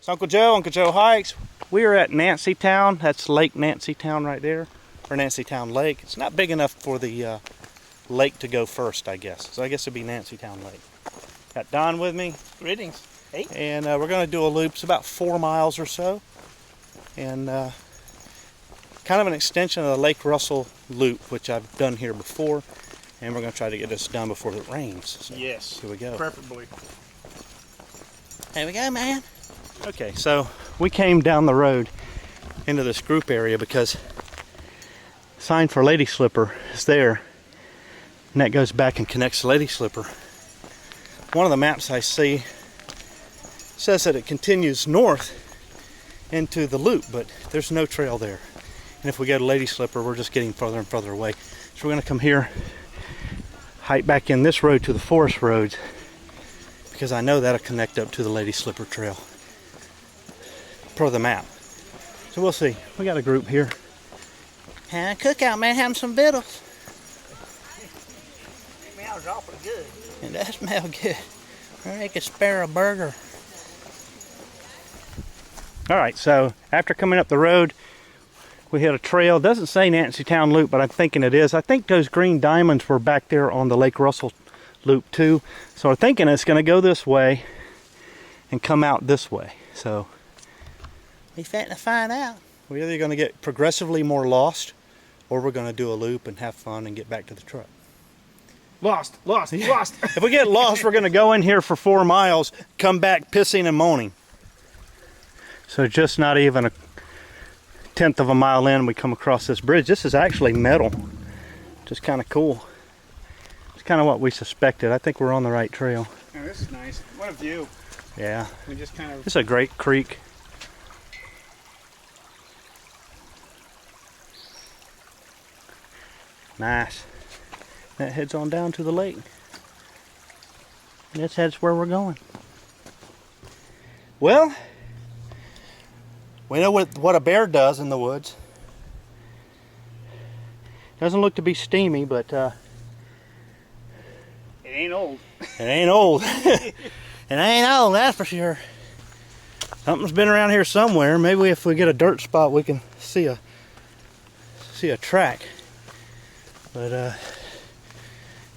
It's Uncle Joe Hikes. We are at Nancytown. That's Lake Nancytown right there, or Nancytown Lake. It's not big enough for the lake to go first, I guess. So I guess it'd be Nancytown Lake. Got Don with me. Greetings. Hey. And we're going to do a loop. It's about 4 miles or so. And kind of an extension of the Lake Russell loop, which I've done here before. And we're going to try to get this done before it rains. So yes. Here we go. Preferably. There we go, man. Okay, so we came down the road into this group area because sign for Lady Slipper is there, and that goes back and connects to Lady Slipper. One of the maps I see says that it continues north into the loop, but there's no trail there. And if we go to Lady Slipper, we're just getting further and further away. So we're going to come here, hike back in this road to the forest roads, because I know that'll connect up to the Lady Slipper Trail per the map. So we'll see. We got a group here. And a cookout, man, having some victuals. It smells awfully good. It does smell good. I could spare a burger. All right, so after coming up the road, we hit a trail. It doesn't say Nancytown Loop, but I'm thinking it is. I think those green diamonds were back there on the Lake Russell Loop too. So we're thinking it's going to go this way and come out this way. So we fitting to find out. We're either going to get progressively more lost, or we're going to do a loop and have fun and get back to the truck. Lost. If we get lost, we're going to go in here for 4 miles, come back pissing and moaning. So just not even a 1/10 of a mile in, we come across this bridge. This is actually metal. Just kind of cool. It's kind of what we suspected. I think we're on the right trail. Oh, this is nice. What a view. Yeah. We just kind of... This is a great creek. Nice. That heads on down to the lake. And this heads where we're going. Well, we know what a bear does in the woods. Doesn't look to be steamy, but it ain't old. It ain't old. It ain't old, that's for sure. Something's been around here somewhere. Maybe if we get a dirt spot, we can see a track. But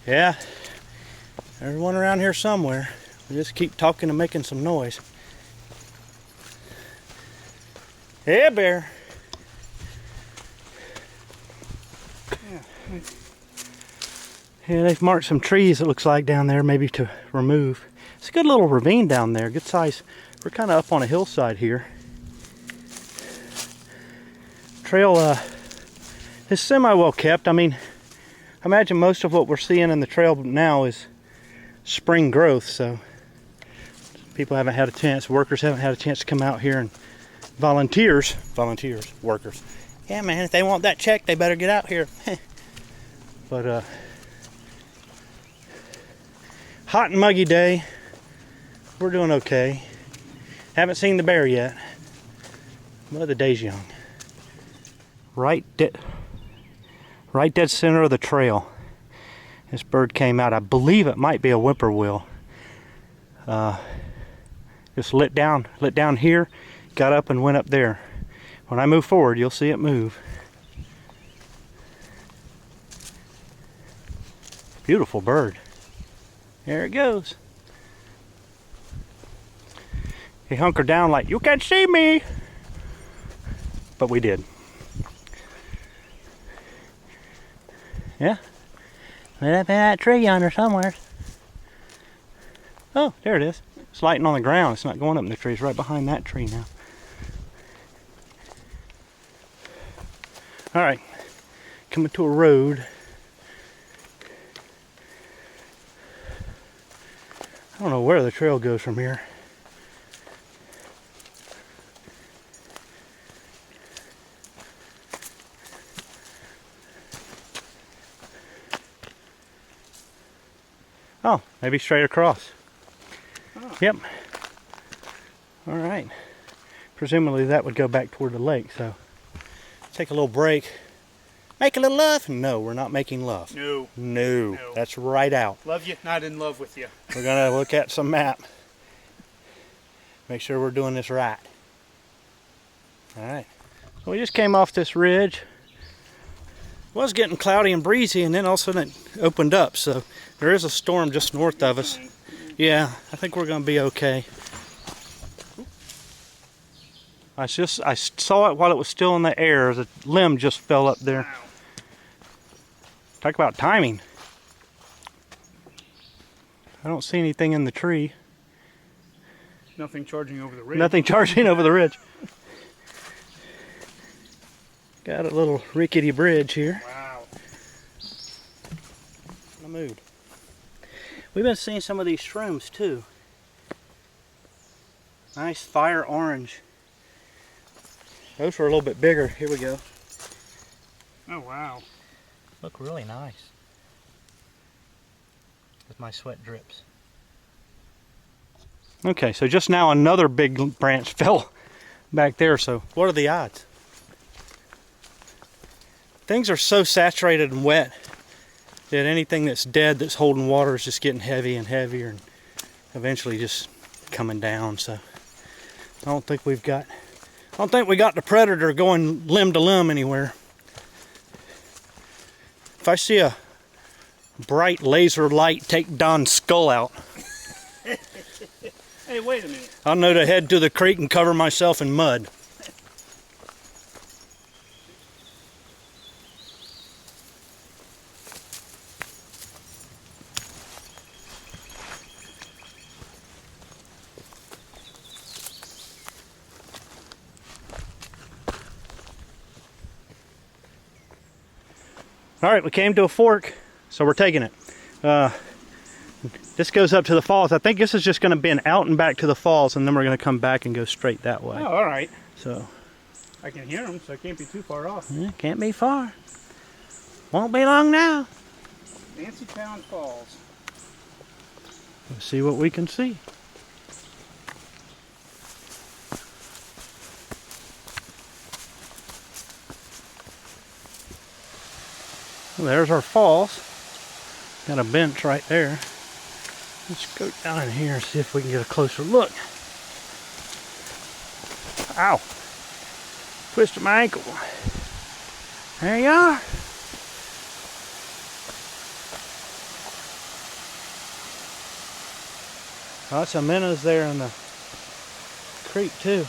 yeah, there's one around here somewhere. We just keep talking and making some noise. Yeah, bear. Yeah, they've marked some trees, it looks like, down there, maybe to remove. It's a good little ravine down there, good size. We're kind of up on a hillside here. Trail is semi-well kept. I mean, I imagine most of what we're seeing in the trail now is spring growth, so people haven't had a chance, workers haven't had a chance to come out here, and volunteers, workers. Yeah, man, if they want that check, they better get out here. But hot and muggy day. We're doing okay. Haven't seen the bear yet, but the day's young. Right dead center of the trail. This bird came out. I believe it might be a whippoorwill. Just lit down here, got up and went up there. When I move forward, you'll see it move. Beautiful bird. There it goes. He hunkered down like, you can't see me. But we did. Yeah. Right up in that tree yonder somewhere. Oh, there it is. It's lighting on the ground. It's not going up in the trees. Right behind that tree now. All right. Coming to a road. I don't know where the trail goes from here. Oh, maybe straight across. Oh. Yep. All right. Presumably that would go back toward the lake, so take a little break. Make a little love? No, we're not making love. No. That's right out. Love you, not in love with you. We're going to look at some map. Make sure we're doing this right. Alright. So we just came off this ridge. It was getting cloudy and breezy, and then all of a sudden it opened up. So there is a storm just north of us. Yeah, I think we're going to be okay. I saw it while it was still in the air. The limb just fell up there. Wow. Talk about timing. I don't see anything in the tree. Nothing charging over the ridge. Nothing charging over the ridge. Got a little rickety bridge here. Wow. In the mood. We've been seeing some of these shrooms too. Nice fire orange. Those were a little bit bigger. Here we go. Oh, wow. Look really nice. With my sweat drips. Okay, so just now another big branch fell back there. So what are the odds? Things are so saturated and wet that anything that's dead that's holding water is just getting heavy and heavier and eventually just coming down. So I don't think we got the predator going limb to limb anywhere. If I see a bright laser light take Don's skull out, Hey, wait a minute. I'll know to head to the creek and cover myself in mud. All right, we came to a fork, so we're taking it. This goes up to the falls. I think this is just going to be an out and back to the falls, and then we're going to come back and go straight that way. Oh, all right. So I can hear them, so I can't be too far off. yeah, can't be far. Won't be long now. Nancytown Falls. Let's see what we can see. Well, there's our falls. Got a bench right there. Let's go down in here and see if we can get a closer look. Ow! Twisted my ankle. There you are. Lots of minnows there in the creek too.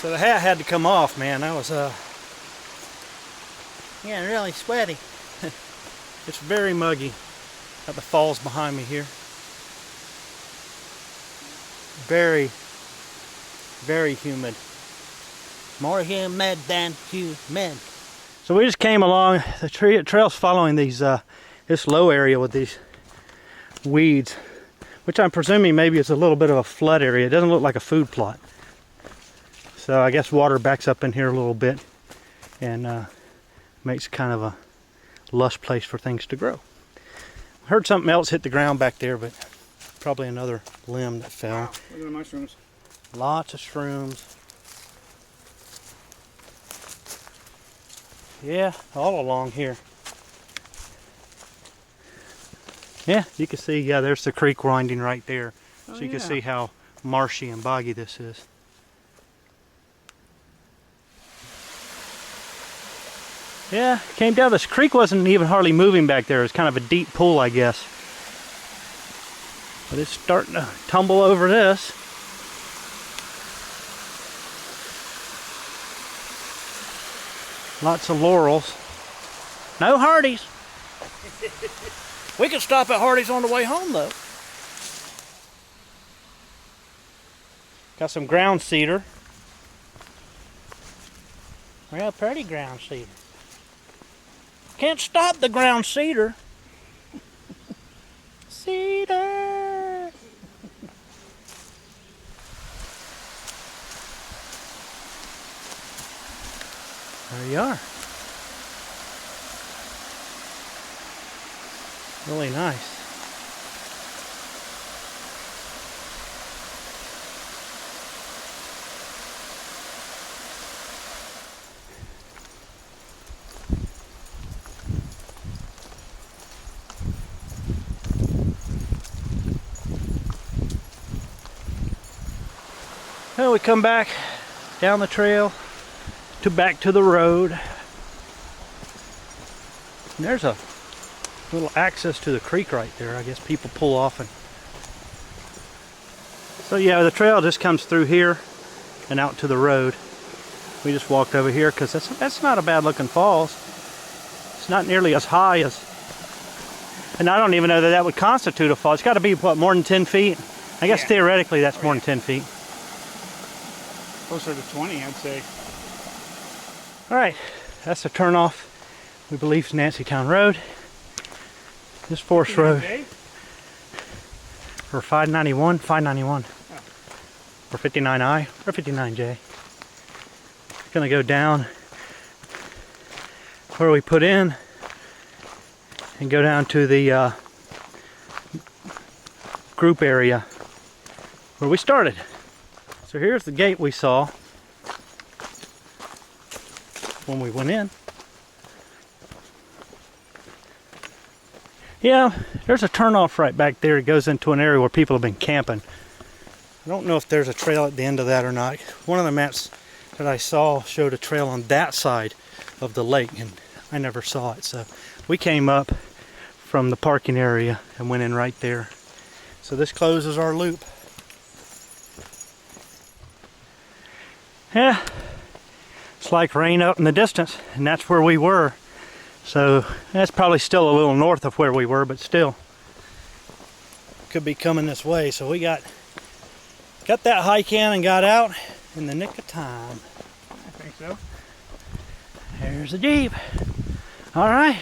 So the hat had to come off, man. That was yeah, really sweaty. It's very muggy. Got the falls behind me here. Very, very humid. More humid than humid. So we just came along the trail's following these this low area with these weeds, which I'm presuming maybe it's a little bit of a flood area. It doesn't look like a food plot. So I guess water backs up in here a little bit and makes kind of a lush place for things to grow. Heard something else hit the ground back there, but probably another limb that fell. Wow, look at the mushrooms. Lots of shrooms. Yeah, all along here. Yeah, you can see, yeah, there's the creek winding right there. Oh, so you can yeah. see how marshy and boggy this is. Yeah, came down. This creek wasn't even hardly moving back there. It was kind of a deep pool, I guess. But it's starting to tumble over this. Lots of laurels. No Hardee's. We could stop at Hardee's on the way home, though. Got some ground cedar. Real pretty ground cedar. Can't stop the ground cedar. Cedar. There you are. Really nice. Well, we come back down the trail to back to the road. And there's a little access to the creek right there. I guess people pull off and so yeah, the trail just comes through here and out to the road. We just walked over here because that's not a bad looking falls. It's not nearly as high as, and I don't even know that that would constitute a fall. It's got to be what, more than 10 feet? I guess theoretically that's more than 10 feet. Closer to 20, I'd say. All right, that's the turnoff. We believe is Nancytown Road. This forest road. Or 591, 591. Oh. Or 59I, or 59J. Gonna go down where we put in and go down to the group area where we started. So here's the gate we saw when we went in. Yeah, there's a turnoff right back there. It goes into an area where people have been camping. I don't know if there's a trail at the end of that or not. One of the maps that I saw showed a trail on that side of the lake, and I never saw it. So we came up from the parking area and went in right there. So this closes our loop. Yeah, it's like rain out in the distance, and that's where we were. So that's probably still a little north of where we were, but still could be coming this way. So we got that hike in and got out in the nick of time. I think so. There's the Jeep. All right,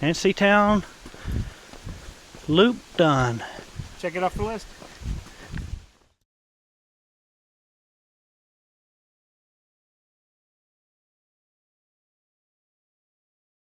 Nancytown loop done. Check it off the list.